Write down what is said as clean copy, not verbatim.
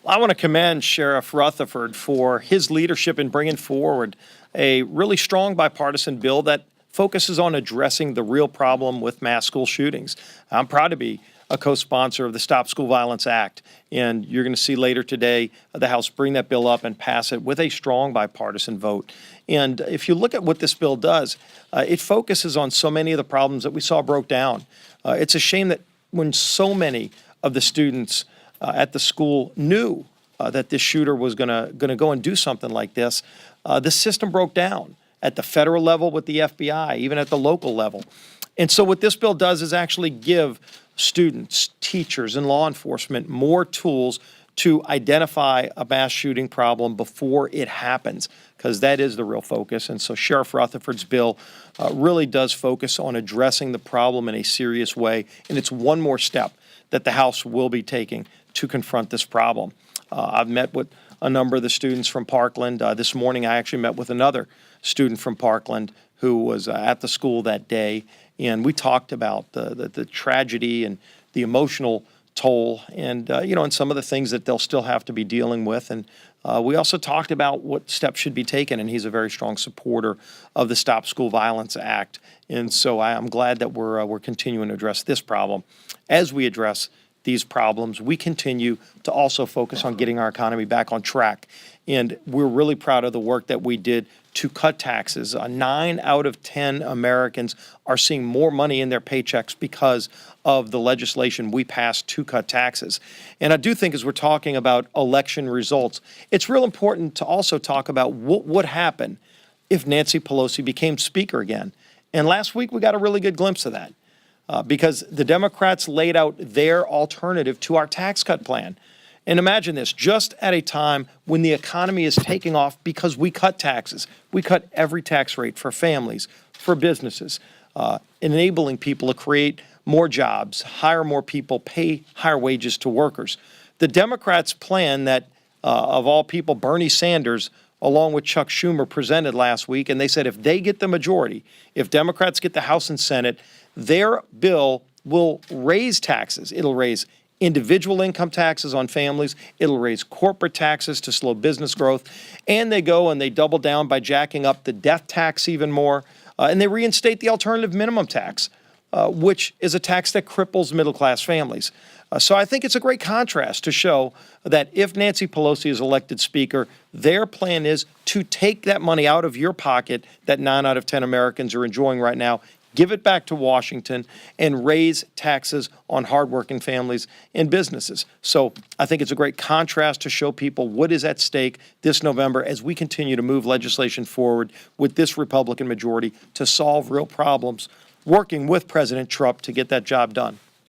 I want to commend Sheriff Rutherford for his leadership in bringing forward a really strong bipartisan bill that focuses on addressing the real problem with mass school shootings. I'm proud to be a co-sponsor of the Stop School Violence Act, and you're going to see later today the House bring that bill up and pass it with a strong bipartisan vote. And if you look at what this bill does, it focuses on so many of the problems that we saw broke down. It's a shame that when so many of the students at the school knew that this shooter was going to go and do something like this, the system broke down at the federal level with the FBI, even at the local level. And so what this bill does is actually give students, teachers, and law enforcement more tools to identify a mass shooting problem before it happens, because that is the real focus. And so Sheriff Rutherford's bill really does focus on addressing the problem in a serious way, and it's one more step that the House will be taking to confront this problem. I've met with a number of the students from Parkland. This morning I actually met with another student from Parkland who was at the school that day, and we talked about the tragedy and the emotional toll and, and some of the things that they'll still have to be dealing with. And we also talked about what steps should be taken, and he's a very strong supporter of the Stop School Violence Act. And so I'm glad that we're continuing to address this problem. As we address these problems, we continue to also focus on getting our economy back on track. And we're really proud of the work that we did to cut taxes. 9 out of 10 Americans are seeing more money in their paychecks because of the legislation we passed to cut taxes. And I do think as we're talking about election results, it's real important to also talk about what would happen if Nancy Pelosi became Speaker again. And last week we got a really good glimpse of that because the Democrats laid out their alternative to our tax cut plan. And imagine this, just at a time when the economy is taking off because we cut taxes. We cut every tax rate for families, for businesses, enabling people to create more jobs, hire more people, pay higher wages to workers. The Democrats' plan that, of all people, Bernie Sanders, along with Chuck Schumer, presented last week, and they said if they get the majority, if Democrats get the House and Senate, their bill will raise taxes. It'll raise individual income taxes on families. It'll raise corporate taxes to slow business growth. And they go and they double down by jacking up the death tax even more. And they reinstate the alternative minimum tax, which is a tax that cripples middle-class families. So I think it's a great contrast to show that if Nancy Pelosi is elected Speaker, their plan is to take that money out of your pocket that 9 out of 10 Americans are enjoying right now, give it back to Washington, and raise taxes on hardworking families and businesses. So I think it's a great contrast to show people what is at stake this November as we continue to move legislation forward with this Republican majority to solve real problems, working with President Trump to get that job done.